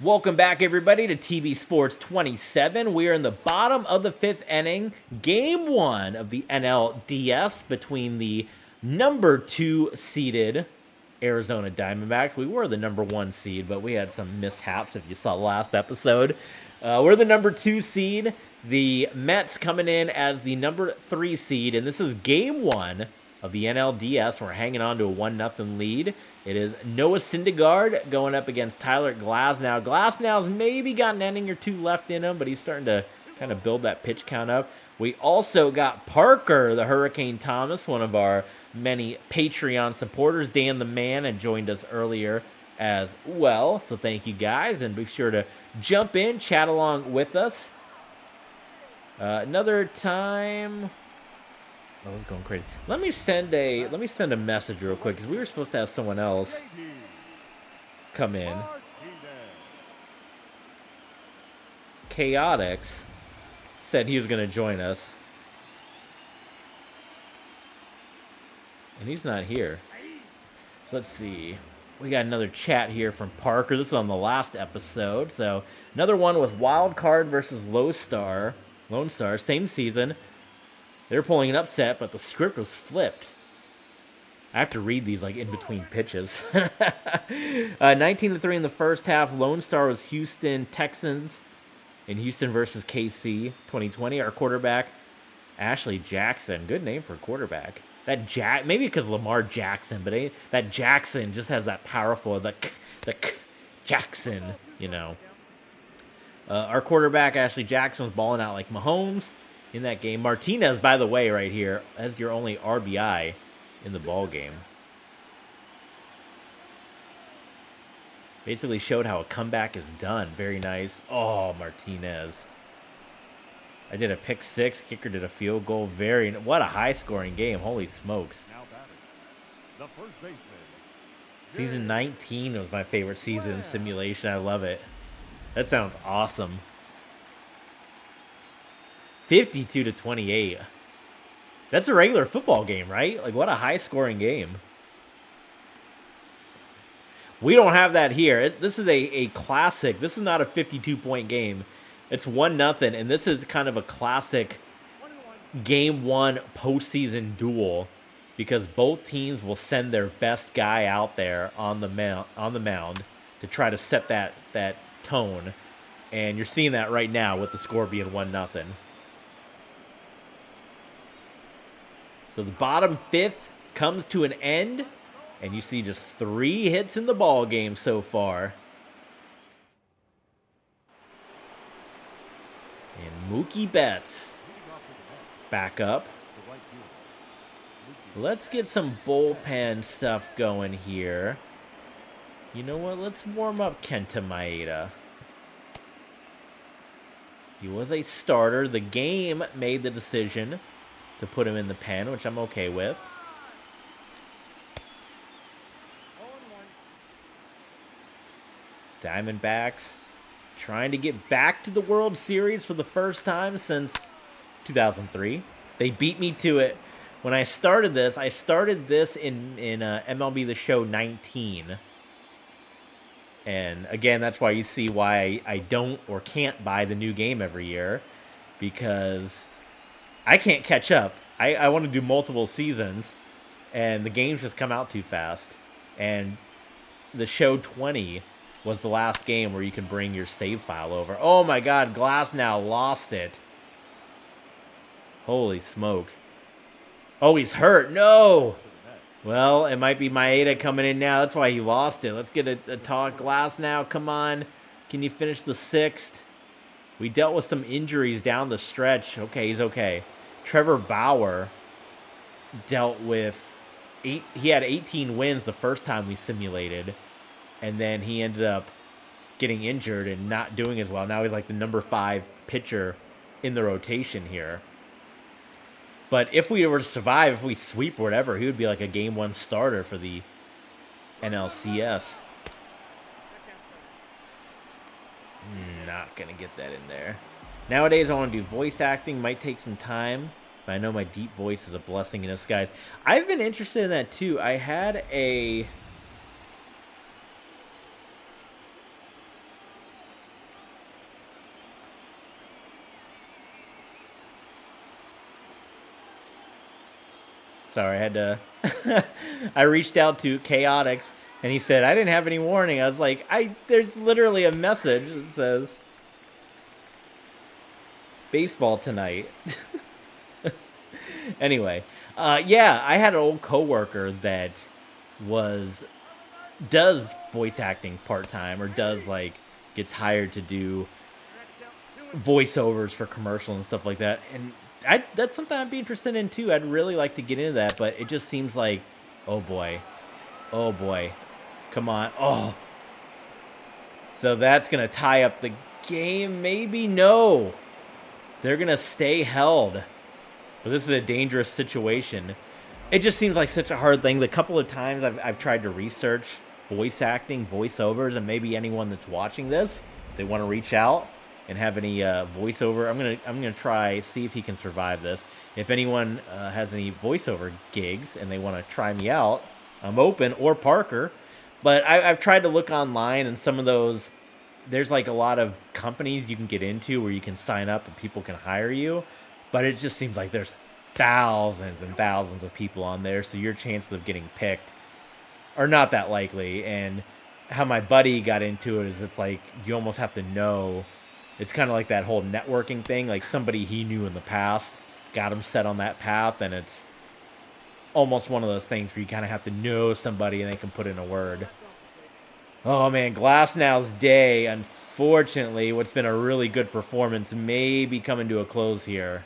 Welcome back, everybody, to TV Sports 27. We are in the bottom of the fifth inning, game one of the NLDS between the number 2 seeded Arizona Diamondbacks. We were the number 1 seed, but we had some mishaps if you saw the last episode. We're the number 2 seed. The Mets coming in as the number 3 seed, and this is game one of the NLDS. We're hanging on to a 1-0 lead. It is Noah Syndergaard going up against Tyler Glasnow. Glasnow's maybe got an inning or two left in him, but he's starting to kind of build that pitch count up. We also got Parker, the Hurricane Thomas, one of our many Patreon supporters. Dan the Man had joined us earlier as well, so thank you guys, and be sure to jump in, chat along with us. Another time... I was going crazy. Let me send a message real quick, because we were supposed to have someone else come in. Chaotix said he was going to join us, and he's not here. So let's see. We got another chat here from Parker. This was on the last episode. So another one was Wild Card versus Lone Star, same season. They were pulling an upset, but the script was flipped. I have to read these like in between pitches. 19-3 in the first half. Lone Star was Houston Texans in Houston versus KC 2020. Our quarterback, Ashley Jackson. Good name for a quarterback. That maybe because Lamar Jackson, but that Jackson just has that powerful, the Jackson, you know. Our quarterback, Ashley Jackson, was balling out like Mahomes in that game. Martinez, by the way, right here, has your only RBI in the ball game. Basically showed how a comeback is done. Very nice. Oh, Martinez. I did a pick six. Kicker did a field goal. What a high-scoring game. Holy smokes. Season 19 was my favorite season simulation. I love it. That sounds awesome. 52-28. That's a regular football game, right? Like, what a high-scoring game. We don't have that here. This is a classic. This is not a 52-point game. It's 1-0, and this is kind of a classic game one postseason duel because both teams will send their best guy out there on the mound to try to set that tone. And you're seeing that right now with the score being 1-0. So the bottom fifth comes to an end, and you see just 3 hits in the ball game so far. And Mookie Betts back up. Let's get some bullpen stuff going here. You know what? Let's warm up Kenta Maeda. He was a starter. The game made the decision to put him in the pen, which I'm okay with. Diamondbacks trying to get back to the World Series for the first time since 2003. They beat me to it. When I started this in MLB The Show 19. And again, that's why you see why I don't or can't buy the new game every year, because I can't catch up. I want to do multiple seasons, and the games just come out too fast. And the show 20 was the last game where you can bring your save file over. Oh my God, Glasnow lost it. Holy smokes. Oh, he's hurt. No. Well, it might be Maeda coming in now. That's why he lost it. Let's get a talk. Glasnow, come on. Can you finish the 6th? We dealt with some injuries down the stretch. Okay, he's okay. Trevor Bauer dealt with he had 18 wins the first time we simulated, and then he ended up getting injured and not doing as well. Now he's like the number 5 pitcher in the rotation here. But if we were to survive, if we sweep or whatever, he would be like a game 1 starter for the NLCS. Not going to get that in there. Nowadays, I want to do voice acting. Might take some time, but I know my deep voice is a blessing in disguise. I've been interested in that too. I had a Sorry, I had to... I reached out to Chaotix, and he said, I didn't have any warning. I was like, there's literally a message that says, baseball tonight. Anyway, yeah, I had an old coworker that does voice acting part-time, or gets hired to do voiceovers for commercials and stuff like that. And that's something I'd be interested in too. I'd really like to get into that, but it just seems like, oh boy, come on. Oh, so that's going to tie up the game. Maybe no, they're going to stay held, but this is a dangerous situation. It just seems like such a hard thing. The couple of times I've tried to research voice acting, voiceovers, and maybe anyone that's watching this, if they want to reach out and have any voiceover, I'm gonna try see if he can survive this. If anyone has any voiceover gigs and they want to try me out, I'm open, or Parker. But I've tried to look online, and some of those, there's like a lot of companies you can get into where you can sign up and people can hire you. But it just seems like there's thousands and thousands of people on there, so your chances of getting picked are not that likely. And how my buddy got into it is it's like you almost have to know. It's kind of like that whole networking thing. Like somebody he knew in the past got him set on that path, and it's almost one of those things where you kind of have to know somebody and they can put in a word. Oh man, Glasnow's day, unfortunately, what's been a really good performance, may be coming to a close here.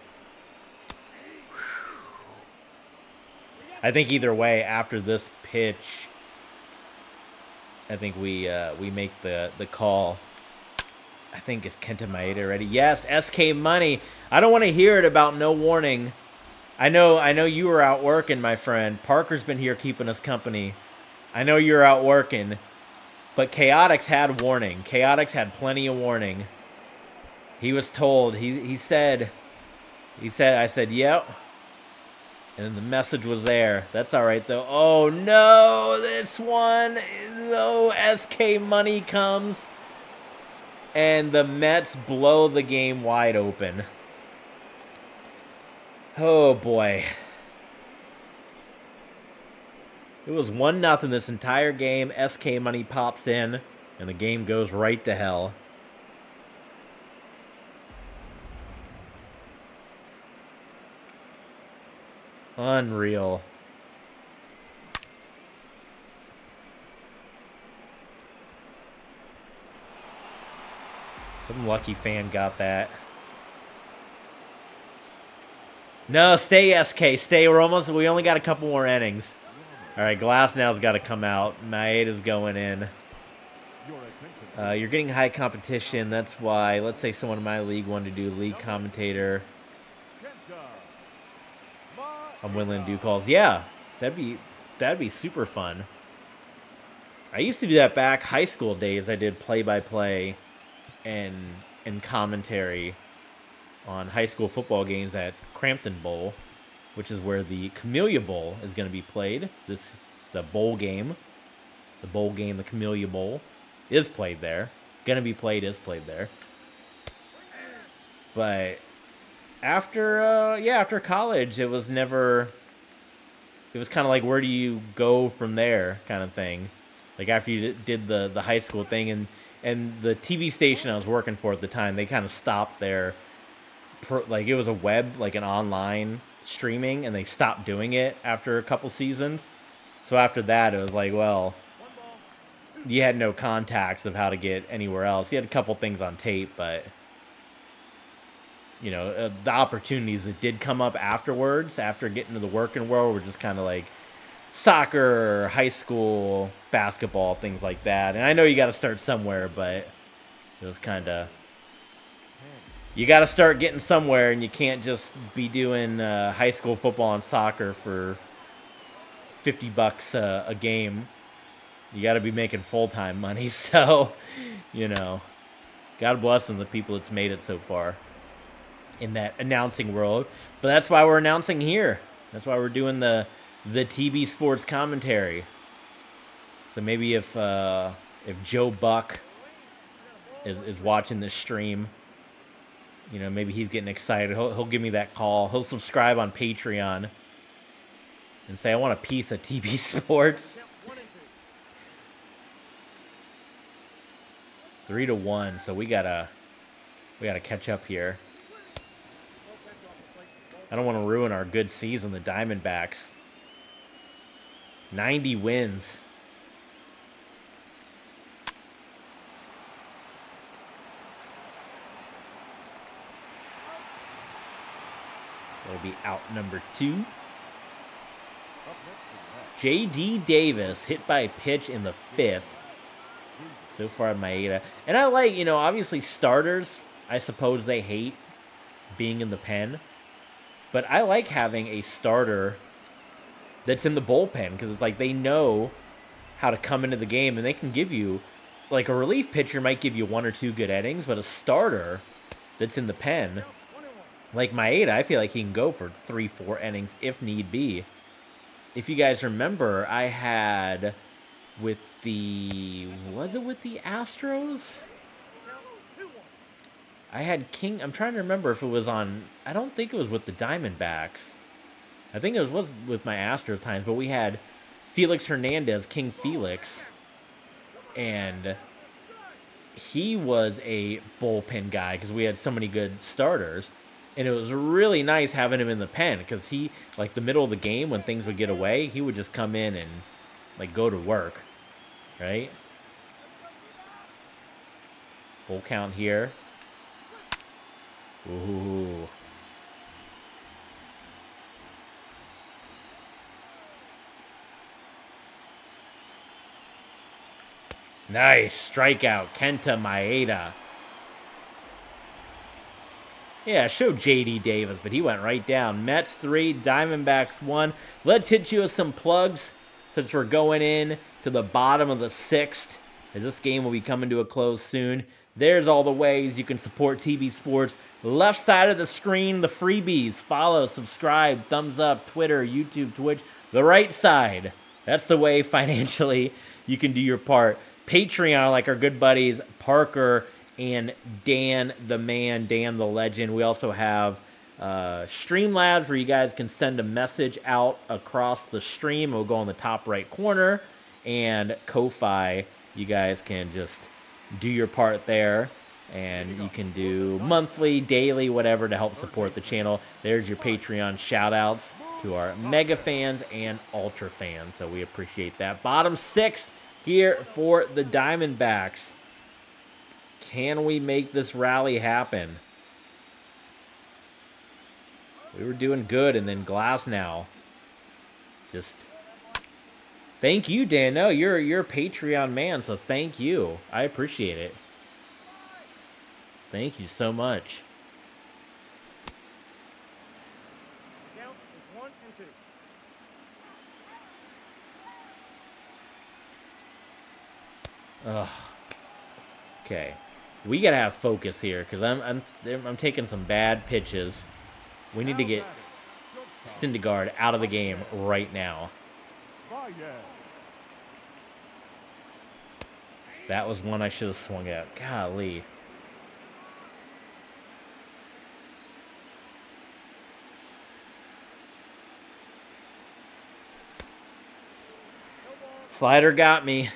I think either way, after this pitch, I think we make the call. I think it's Kenta Maeda ready. Yes, SK Money. I don't want to hear it about no warning. I know you were out working, my friend. Parker's been here keeping us company. I know you're out working. But Chaotix had warning. Chaotix had plenty of warning. He was told. He said, I said, yep. And the message was there. That's all right, though. Oh, no. This one. Oh, SK Money comes. And the Mets blow the game wide open. Oh, boy. It was 1-0 this entire game. SK Money pops in, and the game goes right to hell. Unreal. Some lucky fan got that. No, stay SK. Stay. We only got a couple more innings. All right, Glasnow's got to come out. Maeda's going in. You're getting high competition. That's why. Let's say someone in my league wanted to do league commentator. I'm willing to do calls. Yeah, that'd be super fun. I used to do that back high school days. I did play-by-play and commentary on high school football games at Crampton Bowl, which is where the Camellia Bowl is going to be played. The bowl game, the Camellia Bowl, is played there. Going to be played, is played there. But after college, it was kind of like, where do you go from there kind of thing. Like after you did the high school thing, and the TV station I was working for at the time, they kind of stopped their, like it was a web, like an online streaming, and they stopped doing it after a couple seasons. So after that, it was like, well, you had no contacts of how to get anywhere else. You had a couple things on tape, but the opportunities that did come up afterwards, after getting to the working world, were just kind of like soccer, high school, basketball, things like that. And I know you got to start somewhere, but it was kind of, you got to start getting somewhere, and you can't just be doing high school football and soccer for $50 a game. You got to be making full-time money. So, God bless them, the people that's made it so far in that announcing world. But that's why we're announcing here. That's why we're doing the TV sports commentary. So maybe if Joe Buck is watching this stream, maybe he's getting excited. He'll give me that call. He'll subscribe on Patreon. and say I want a piece of TB Sports. 3-1, so we gotta catch up here. I don't want to ruin our good season, the Diamondbacks. 90 wins. That'll be out number 2. J.D. Davis hit by a pitch in the 5th. So far, Maeda. And I like, you know, obviously starters, I suppose they hate being in the pen. But I like having a starter that's in the bullpen because it's like they know how to come into the game and they can give you, like a relief pitcher might give you 1 or 2 good innings, but a starter that's in the pen, like Maeda, I feel like he can go for 3-4 innings if need be. If you guys remember, I had with the, was it with the Astros? I had King, I'm trying to remember if it was on, I don't think it was with the Diamondbacks. I think it was with my Astros times, but we had Felix Hernandez, King Felix, and he was a bullpen guy because we had so many good starters. And it was really nice having him in the pen because he, like the middle of the game when things would get away, he would just come in and like go to work, right? Full count here. Ooh. Nice strikeout, Kenta Maeda. Yeah, show J.D. Davis, but he went right down. Mets 3, Diamondbacks 1. Let's hit you with some plugs since we're going in to the bottom of the 6th, as this game will be coming to a close soon. There's all the ways you can support TB Sports. Left side of the screen, the freebies. Follow, subscribe, thumbs up, Twitter, YouTube, Twitch. The right side, that's the way financially you can do your part. Patreon, like our good buddies Parker and Dan the Man, Dan the Legend. We also have Streamlabs where you guys can send a message out across the stream. It'll go on the top right corner. And Ko-Fi, you guys can just do your part there. And you can do monthly, daily, whatever to help support the channel. There's your Patreon shout-outs to our mega fans and ultra fans. So we appreciate that. Bottom 6th here for the Diamondbacks. Can we make this rally happen? We were doing good, and then Glasnow just... Thank you, Dan. No, you're a Patreon man, so thank you. I appreciate it. Thank you so much. Count is 1 and 2. Ugh. Okay. We gotta have focus here because I'm taking some bad pitches. We need to get Syndergaard out of the game right now. That was one I should have swung at. Golly. Slider got me.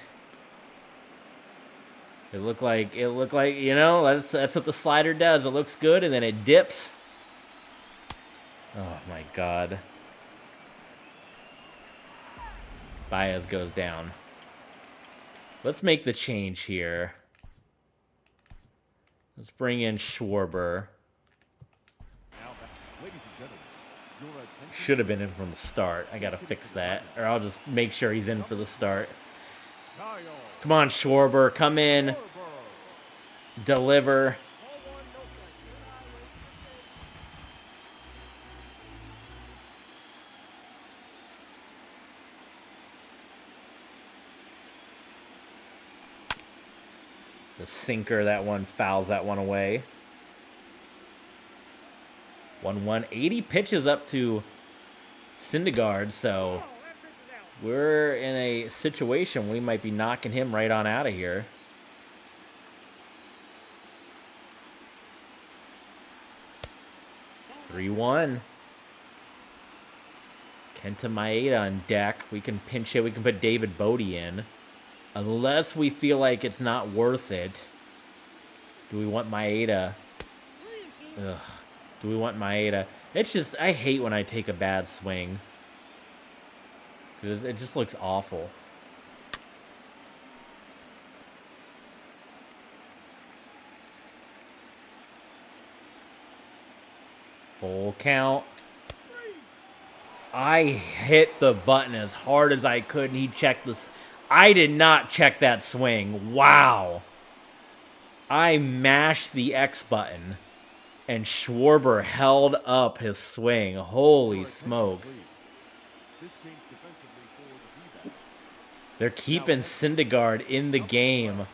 It looked like, you know, that's what the slider does. It looks good, and then it dips. Oh, my God. Baez goes down. Let's make the change here. Let's bring in Schwarber. Should have been in from the start. I got to fix that. Or I'll just make sure he's in for the start. Come on, Schwarber. Come in. Deliver. The sinker, that one fouls that one away. 1-1. 80 pitches up to Syndergaard, so we're in a situation we might be knocking him right on out of here. Three-one. Kenta Maeda on deck. We can pinch hit. We can put David Bodie in. Unless we feel like it's not worth it. Do we want Maeda? Ugh. Do we want Maeda? It's just, I hate when I take a bad swing. It just looks awful. Full count. I hit the button as hard as I could, and he checked this. I did not check that swing. Wow. I mashed the X button, and Schwarber held up his swing. Holy smokes. They're keeping Syndergaard in the game.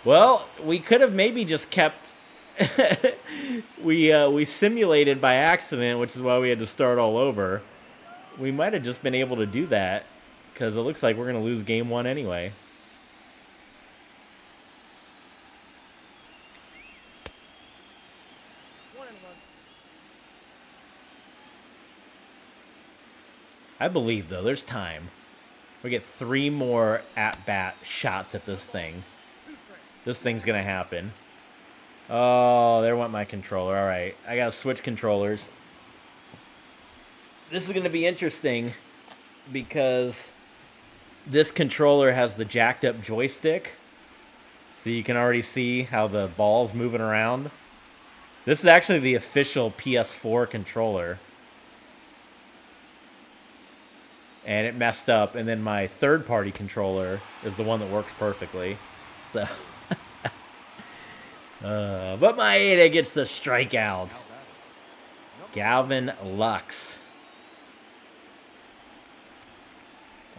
Well, we could have maybe just kept... we simulated by accident, which is why we had to start all over. We might have just been able to do that, because it looks like we're going to lose game one anyway. I believe, though, there's time. We get 3 more at-bat shots at this thing. This thing's going to happen. Oh, there went my controller. All right, I got to switch controllers. This is going to be interesting because this controller has the jacked up joystick. So you can already see how the ball's moving around. This is actually the official PS4 controller. And it messed up, and then my third-party controller is the one that works perfectly. So, but Maeda gets the strikeout. Galvin Lux.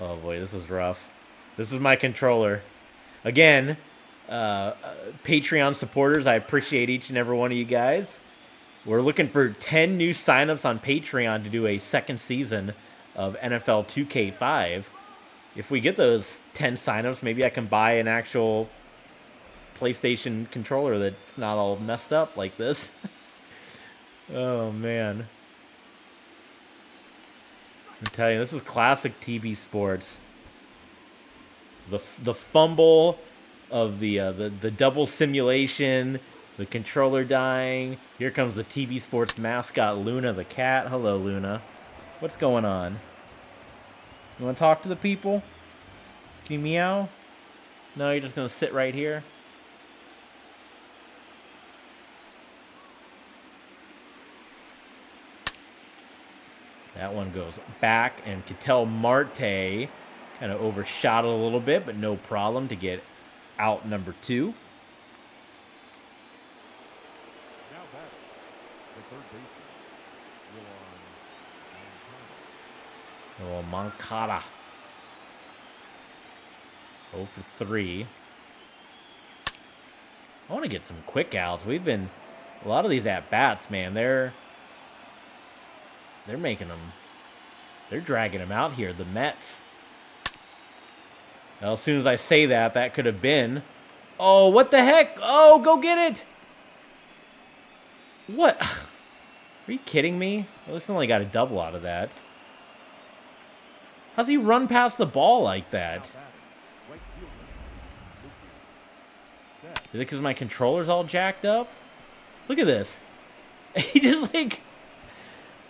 Oh boy, this is rough. This is my controller. Again, Patreon supporters, I appreciate each and every one of you guys. We're looking for 10 new signups on Patreon to do a second season of NFL 2K5. If we get those 10 signups, maybe I can buy an actual PlayStation controller that's not all messed up like this. Oh, man. I'm telling you, this is classic TB Sports. The fumble of the double simulation, the controller dying. Here comes the TB Sports mascot, Luna the cat. Hello, Luna. What's going on? You want to talk to the people? Can you meow? No, you're just going to sit right here? That one goes back, and Ketel Marte kind of overshot it a little bit, but no problem to get out number 2. Now back, the third baseman, Oh, Moncada. 0 for 3. I want to get some quick outs. We've been... A lot of these at-bats, man, they're making them... They're dragging them out here, the Mets. Well, as soon as I say that, that could have been... Oh, what the heck? Oh, go get it! What? Are you kidding me? Well, this only got a double out of that. How's he run past the ball like that? Is it because my controller's all jacked up? Look at this. He just, like...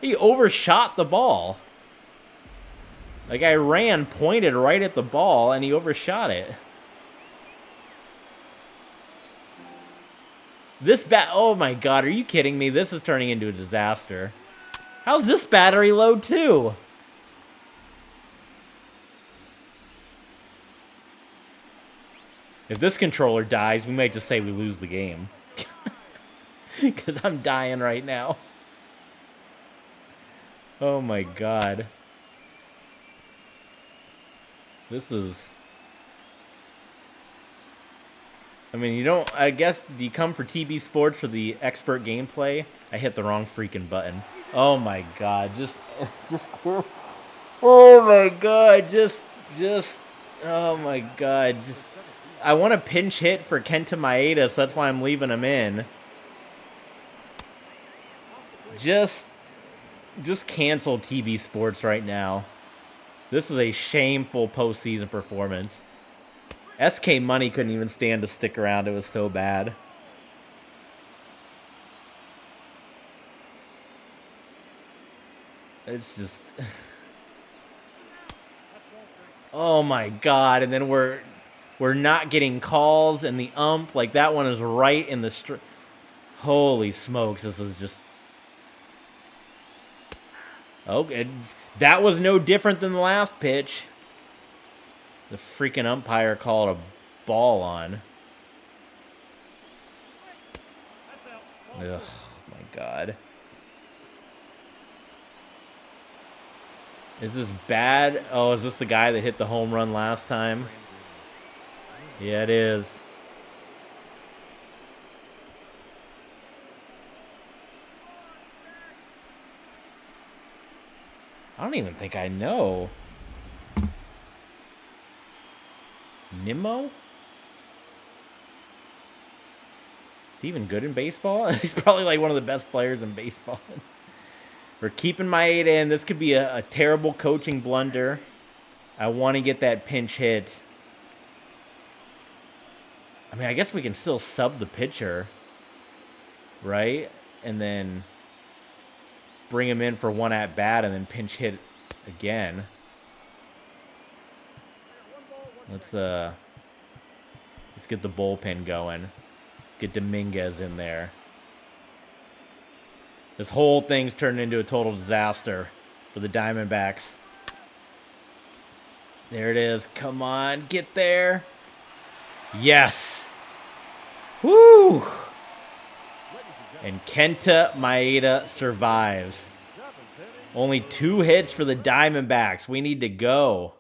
He overshot the ball. Like, I ran, pointed right at the ball, and he overshot it. This bat... Oh, my God. Are you kidding me? This is turning into a disaster. How's this battery low, too? If this controller dies, we might just say we lose the game. Because I'm dying right now. Oh my God. This is... I mean, you don't... I guess, do you come for TB Sports for the expert gameplay? I hit the wrong freaking button. Oh my God. Just... Oh my God. Just... Oh my God. Just... I want a pinch hit for Kenta Maeda, so that's why I'm leaving him in. Just... Just cancel TV sports right now. This is a shameful postseason performance. SK Money couldn't even stand to stick around. It was so bad. It's just... Oh my god. And then we're not getting calls, and the ump, like, that one is right in the holy smokes, this is just... Okay, that was no different than the last pitch. The freaking umpire called a ball on. Ugh, my god. Is this bad? Oh, is this the guy that hit the home run last time? Yeah, it is. I don't even think I know. Nimmo? Is he even good in baseball? He's probably like one of the best players in baseball. We're keeping my 8 in. This could be a terrible coaching blunder. I want to get that pinch hit. I mean, I guess we can still sub the pitcher, right? And then bring him in for one at bat and then pinch hit again. Let's get the bullpen going. Let's get Dominguez in there. This whole thing's turned into a total disaster for the Diamondbacks. There it is. Come on, get there. Yes. Woo! And Kenta Maeda survives. Only 2 hits for the Diamondbacks. We need to go.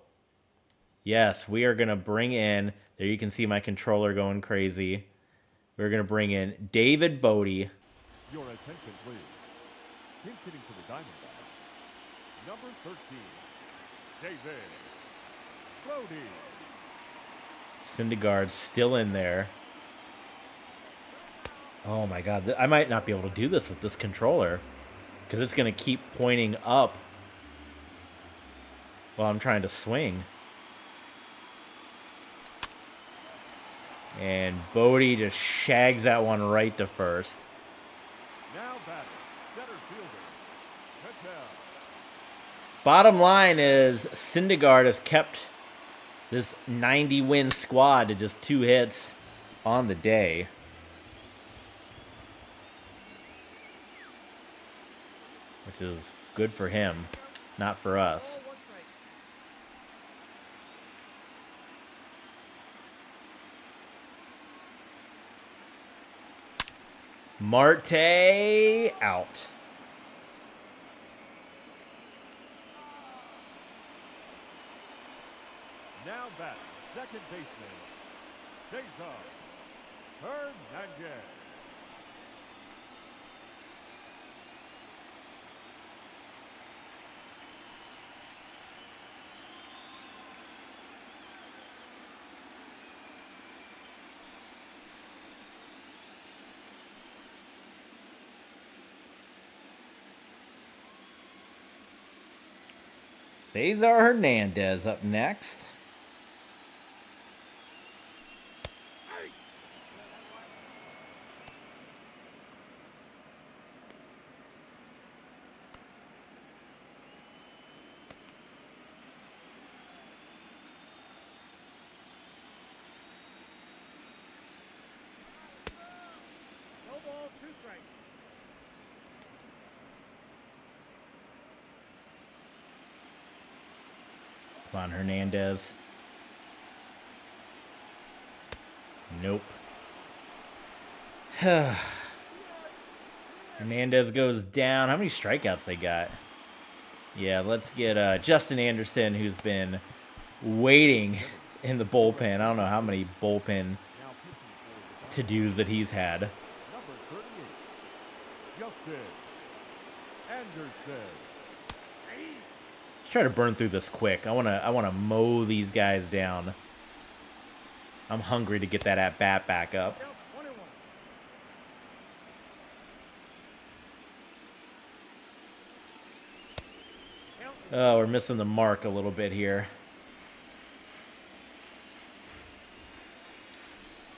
Yes, we are going to bring in... There you can see my controller going crazy. We're going to bring in David Bodie. Your attention, please. Pinch hitting for the Diamondbacks. Number 13, David Bodie. Syndergaard's still in there. Oh my god, I might not be able to do this with this controller because it's going to keep pointing up while I'm trying to swing. And Bodie just shags that one right to first. Now batting, center fielder, Patel. Bottom line is Syndergaard has kept this 90-win squad to just 2 hits on the day. Which is good for him, not for us. Marte out. Now batting, second baseman, Cesar Hernandez. Cesar Hernandez up next. No ball, 2 strikes. Come on, Hernandez. Nope. Hernandez goes down. How many strikeouts they got? Yeah, let's get Justin Anderson, who's been waiting in the bullpen. I don't know how many bullpen to-dos that he's had. Number 38, Justin Anderson. Let's try to burn through this quick. I wanna mow these guys down. I'm hungry to get that at-bat back up. Oh, we're missing the mark a little bit here.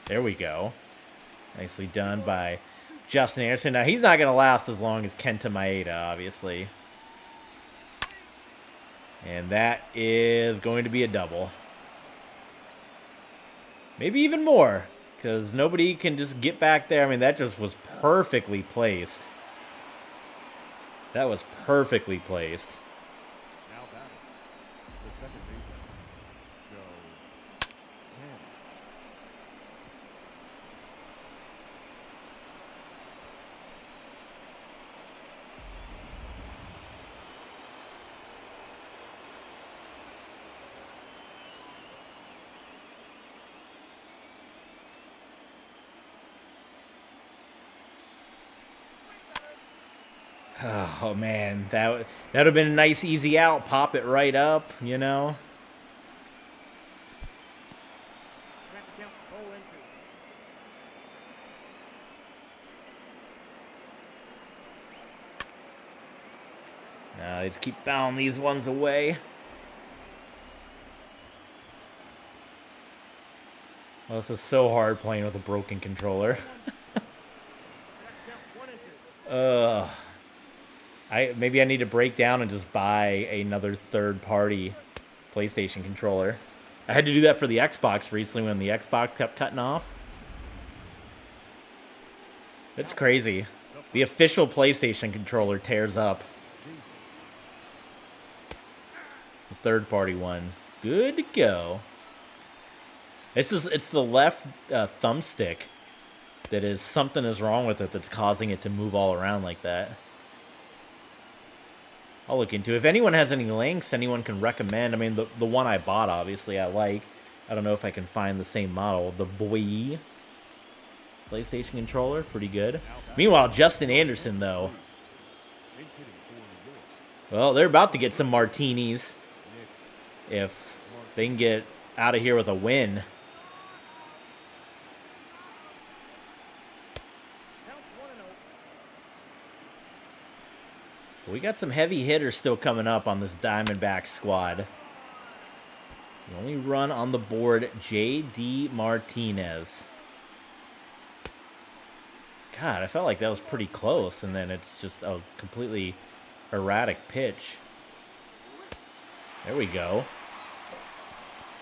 There we go. Nicely done by Justin Anderson. Now, he's not going to last as long as Kenta Maeda, obviously. And that is going to be a double. Maybe even more, because nobody can just get back there. I mean, that just was perfectly placed. That was perfectly placed. Now batting. The second baseman, Joe Ham. Oh, man. That would have been a nice, easy out. Pop it right up, you know. Grab the count, 0-2. They just keep fouling these ones away. Well, this is so hard playing with a broken controller. Maybe I need to break down and just buy another third-party PlayStation controller. I had to do that for the Xbox recently when the Xbox kept cutting off. It's crazy. The official PlayStation controller tears up. The third-party one. Good to go. It's the left thumbstick that is something is wrong with it that's causing it to move all around like that. I'll look into it. If anyone has any links, anyone can recommend. I mean, the one I bought, obviously, I like. I don't know if I can find the same model. The VOD PlayStation controller, pretty good. Meanwhile, Justin Anderson, though. Well, they're about to get some martinis if they can get out of here with a win. We got some heavy hitters still coming up on this Diamondbacks squad. The only run on the board, J.D. Martinez. God, I felt like that was pretty close, and then it's just a completely erratic pitch. There we go.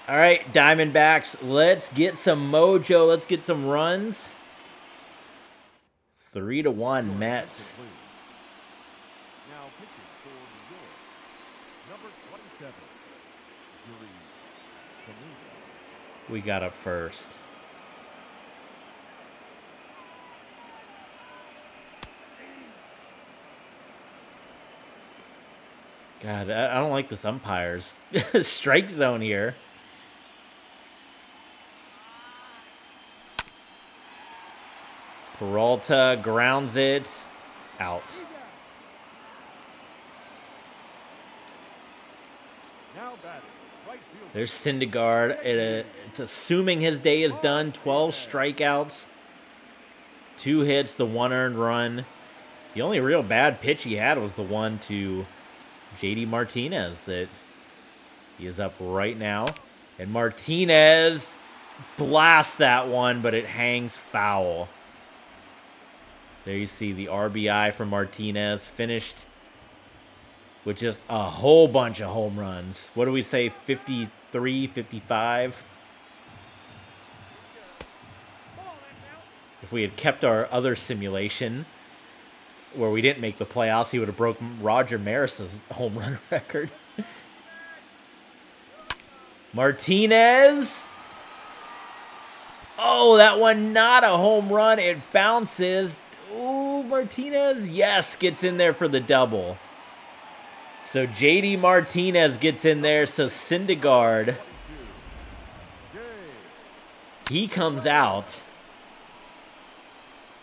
All right, Diamondbacks, let's get some mojo. Let's get some runs. 3-1 Mets. Now pitching for New York, number 27, Yuri Kaminga. We got up first. God, I don't like this umpire's strike zone here. Peralta grounds it out. Now batting, right fielder. There's Syndergaard. It's assuming his day is done. 12 strikeouts, 2 hits, the 1 earned run. The only real bad pitch he had was the one to J.D. Martinez that he is up right now. And Martinez blasts that one, but it hangs foul. There you see the RBI from Martinez, finished with just a whole bunch of home runs. What do we say, 53, 55? If we had kept our other simulation where we didn't make the playoffs, he would have broken Roger Maris's home run record. Martinez. Oh, that one not a home run. It bounces. Ooh, Martinez, yes, gets in there for the double. So J.D. Martinez gets in there. So Syndergaard, he comes out.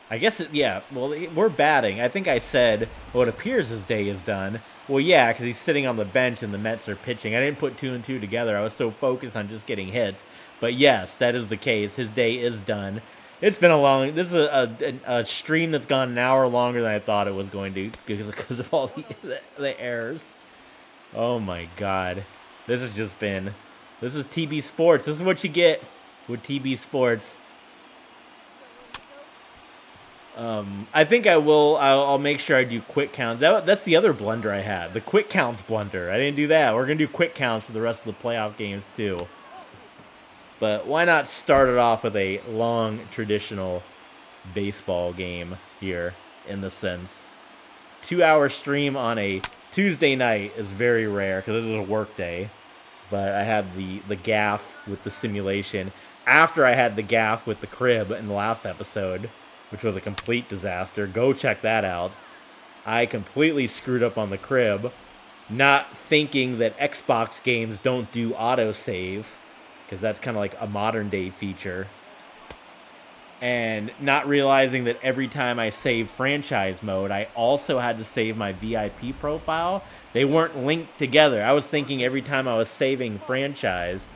I guess, yeah, well, we're batting. I think I said, well, it appears his day is done. Well, yeah, because he's sitting on the bench and the Mets are pitching. I didn't put 2 and 2 together. I was so focused on just getting hits. But yes, that is the case. His day is done. It's been a long, this is a stream that's gone an hour longer than I thought it was going to because of all the errors. Oh my god. This has just been... This is TB Sports. This is what you get with TB Sports. I think I'll make sure I do quick counts. That's the other blunder I had. The quick counts blunder. I didn't do that. We're going to do quick counts for the rest of the playoff games too. But why not start it off with a long, traditional baseball game here, in the sense. 2-hour stream on a Tuesday night is very rare because it is a work day. But I had the gaff with the simulation after I had the gaff with the crib in the last episode, which was a complete disaster. Go check that out. I completely screwed up on the crib, not thinking that Xbox games don't do autosave, because that's kind of like a modern day feature. And not realizing that every time I save franchise mode, I also had to save my VIP profile. They weren't linked together. I was thinking every time I was saving franchise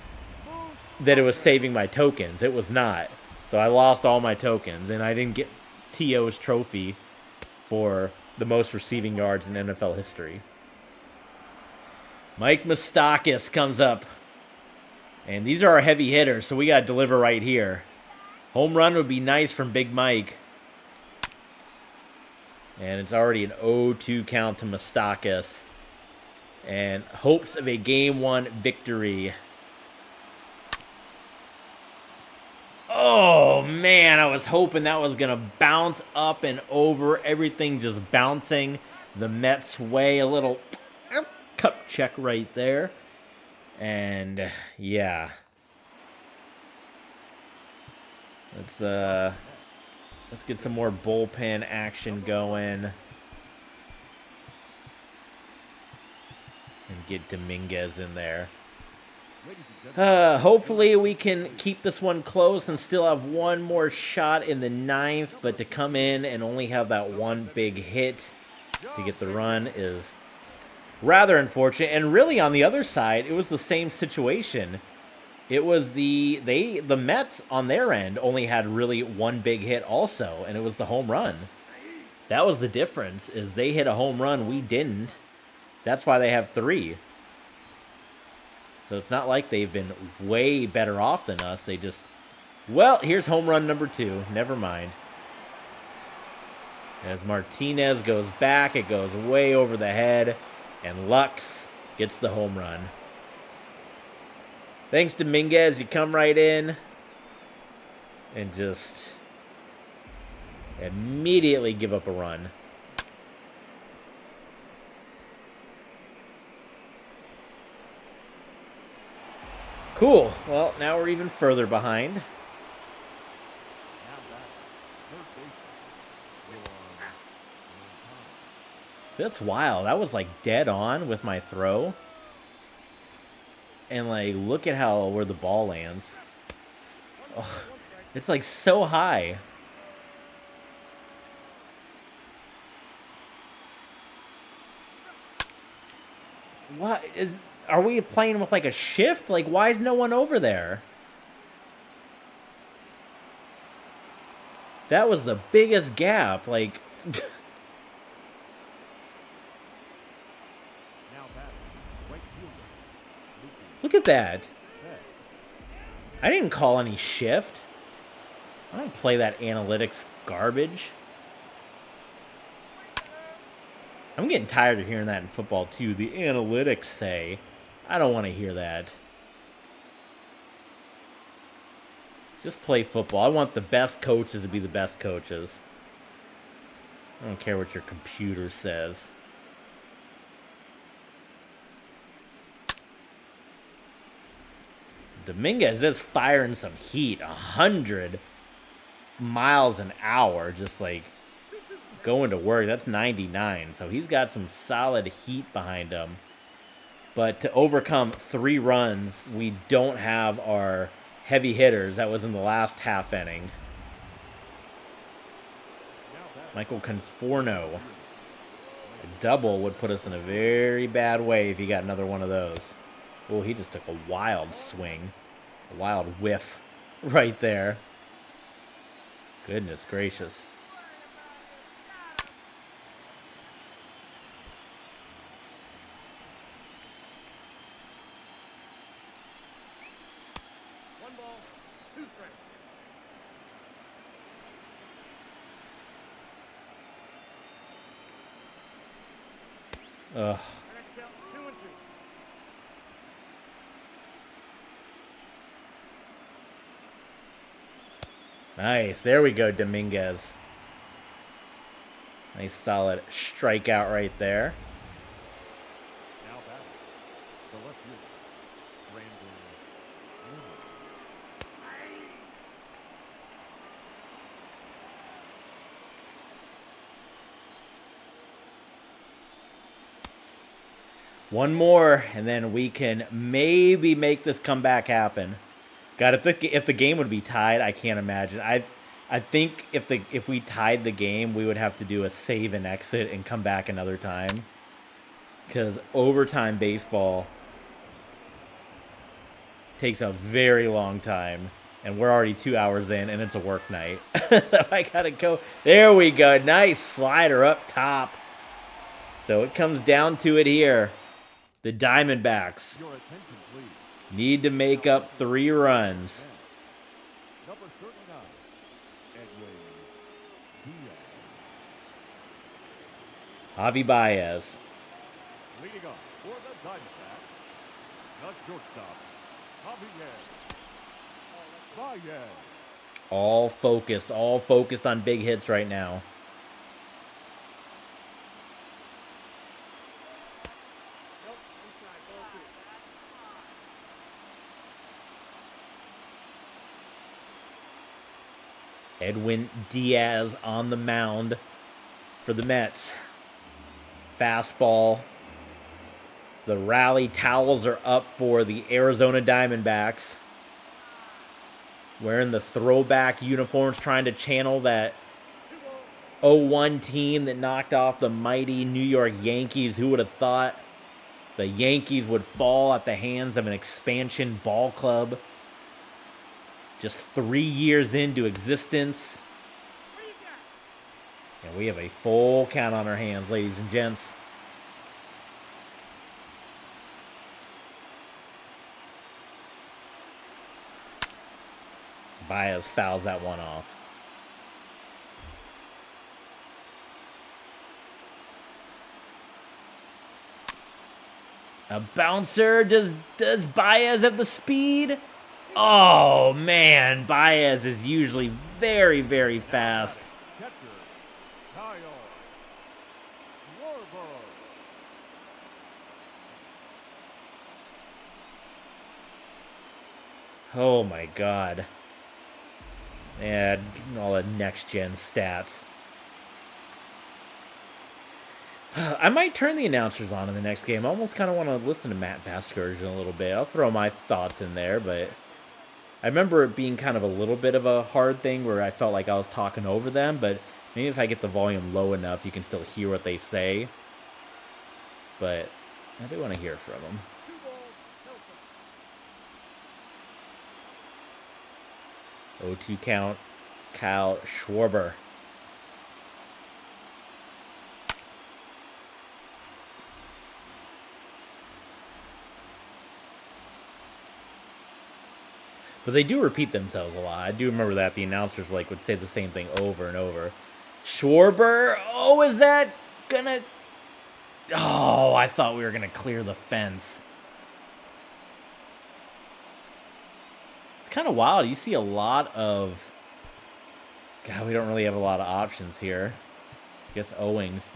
that it was saving my tokens. It was not. So I lost all my tokens, and I didn't get T.O.'s trophy for the most receiving yards in NFL history. Mike Moustakas comes up. And these are our heavy hitters, so we got to deliver right here. Home run would be nice from Big Mike. And it's already an 0-2 count to Moustakas. And hopes of a Game 1 victory. Oh, man, I was hoping that was going to bounce up and over. Everything just bouncing the Mets' way. A little cup check right there. And, yeah. Let's get some more bullpen action going. And get Dominguez in there. Hopefully we can keep this one close and still have one more shot in the 9th. But to come in and only have that one big hit to get the run is rather unfortunate. And really on the other side, it was the same situation. It was the Mets on their end only had really one big hit also, and it was the home run. That was the difference, is they hit a home run, we didn't. That's why they have 3. So it's not like they've been way better off than us. They just, well, here's home run number 2. Never mind. As Martinez goes back, it goes way over the head, and Lux gets the home run. Thanks, Dominguez. You come right in and just immediately give up a run. Cool. Well, now we're even further behind. So that's wild. I was like dead on with my throw. And, like, look at where the ball lands. Oh, it's, like, so high. What is... Are we playing with, like, a shift? Like, why is no one over there? That was the biggest gap. Like... Look at that. I didn't call any shift. I don't play that analytics garbage. I'm getting tired of hearing that in football, too. The analytics say. I don't want to hear that. Just play football. I want the best coaches to be the best coaches. I don't care what your computer says. Dominguez is firing some heat. 100 miles an hour. Just like going to work. That's 99. So he's got some solid heat behind him. But to overcome 3 runs, we don't have our heavy hitters. That was in the last half inning. Michael Conforno. A double would put us in a very bad way if he got another one of those. Oh, he just took a wild swing. A wild whiff right there. Goodness gracious. Ugh. Count 2-2. Nice. There we go, Dominguez. Nice solid strikeout right there. Now batting. The left fielder, Brandon Newman. One more, and then we can maybe make this comeback happen. God, if the game would be tied, I can't imagine. I think if we tied the game, we would have to do a save and exit and come back another time. Because overtime baseball takes a very long time, and we're already 2 hours in, and it's a work night. So I gotta go. There we go. Nice slider up top. So it comes down to it here. The Diamondbacks Your attention, please. need to make up 3 runs. Number 39, Edwin Diaz. Javi Baez. Leading off for the Diamondbacks, the shortstop, Javier Baez. All focused on big hits right now. Edwin Diaz on the mound for the Mets. Fastball. The rally towels are up for the Arizona Diamondbacks. Wearing the throwback uniforms, trying to channel that 0-1 team that knocked off the mighty New York Yankees. Who would have thought the Yankees would fall at the hands of an expansion ball club? Just 3 years into existence. And we have a full count on our hands, ladies and gents. Baez fouls that one off. A bouncer. Does Baez have the speed? Oh, man. Baez is usually very, very fast. Catcher, Kyle Schwarber. Oh, my God. Yeah, all the next-gen stats. I might turn the announcers on in the next game. I almost kind of want to listen to Matt Vasgersian a little bit. I'll throw my thoughts in there, but I remember it being kind of a little bit of a hard thing where I felt like I was talking over them, but maybe if I get the volume low enough, you can still hear what they say. But I do want to hear from them. 0-2 count, Kyle Schwarber. But they do repeat themselves a lot. I do remember that the announcers would say the same thing over and over. Schwarber, oh, is that gonna... Oh, I thought we were gonna clear the fence. It's kind of wild. You see a lot of... God, we don't really have a lot of options here. I guess Owings.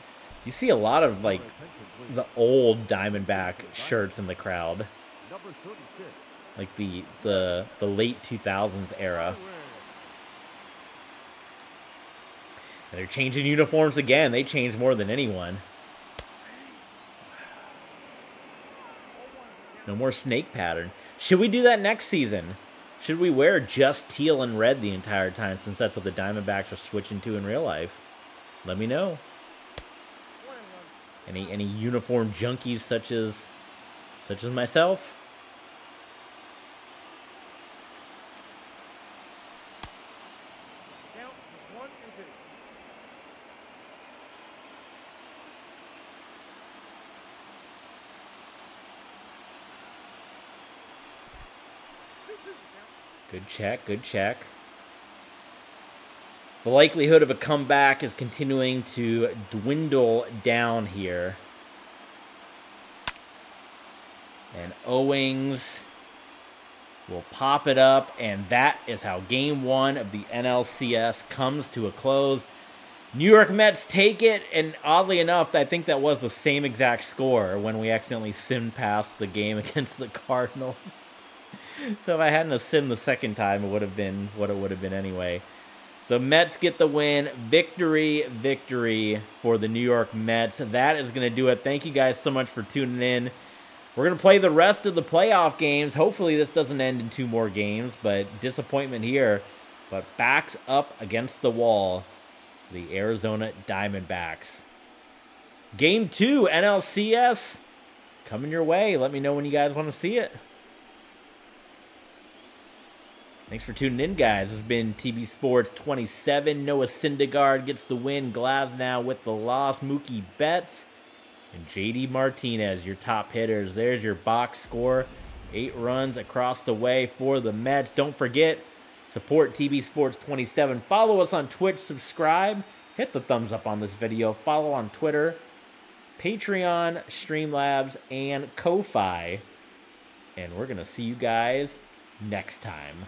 You see a lot of, the old Diamondback shirts in the crowd. Number 36. Like the late 2000s era. And they're changing uniforms again. They change more than anyone. No more snake pattern. Should we do that next season? Should we wear just teal and red the entire time, since that's what the Diamondbacks are switching to in real life? Let me know. Any uniform junkies such as myself? Count 1-2. Good check, good check. The likelihood of a comeback is continuing to dwindle down here. And Owings will pop it up, and that is how Game 1 of the NLCS comes to a close. New York Mets take it, and oddly enough, I think that was the same exact score when we accidentally simmed past the game against the Cardinals. So if I hadn't simmed the second time, it would have been what it would have been anyway. So Mets get the win. Victory, victory for the New York Mets. That is going to do it. Thank you guys so much for tuning in. We're going to play the rest of the playoff games. Hopefully this doesn't end in 2 more games, but disappointment here. But backs up against the wall, the Arizona Diamondbacks. Game 2, NLCS, coming your way. Let me know when you guys want to see it. Thanks for tuning in, guys. This has been TB Sports 27. Noah Syndergaard gets the win. Glasnow with the loss. Mookie Betts and JD Martinez, your top hitters. There's your box score. 8 runs across the way for the Mets. Don't forget, support TB Sports 27. Follow us on Twitch. Subscribe. Hit the thumbs up on this video. Follow on Twitter, Patreon, Streamlabs, and Ko-Fi. And we're going to see you guys next time.